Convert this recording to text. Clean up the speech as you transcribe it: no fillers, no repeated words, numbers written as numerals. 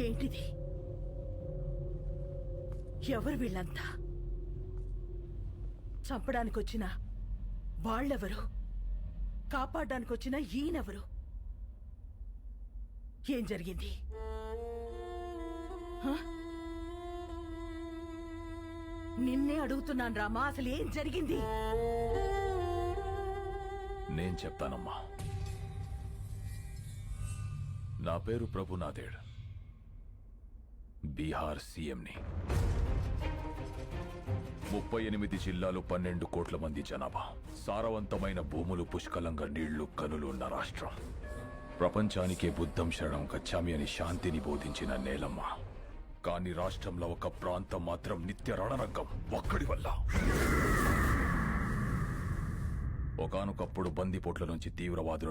ఏంటిది? ఎవరు వీళ్ళంతా? చంపడానికొచ్చిన వాళ్ళెవరు? కాపాడడానికొచ్చిన ఈయనెవరు? ఏం జరిగింది? నిన్నే అడుగుతున్నాను రామా, అసలు ఏం జరిగింది? నేను చెప్తానమ్మా. నా పేరు ప్రభునాథేడ్, బీహార్ సీఎంని. 38 జిల్లాలు, 12 కోట్ల మంది జనాభా, సారవంతమైన భూములు, పుష్కలంగా నీళ్లు, కనులు ఉన్న రాష్ట్రం. ప్రపంచానికే బుద్ధం శరణం గచ్చామి అని శాంతిని బోధించిన నేలమ్మ. కానీ రాష్ట్రంలో ఒక ప్రాంతం మాత్రం నిత్య రణరంగం ఒక్కడి వల్ల. ఒకానొకప్పుడు బందిపోట్ల నుంచి తీవ్రవాదులను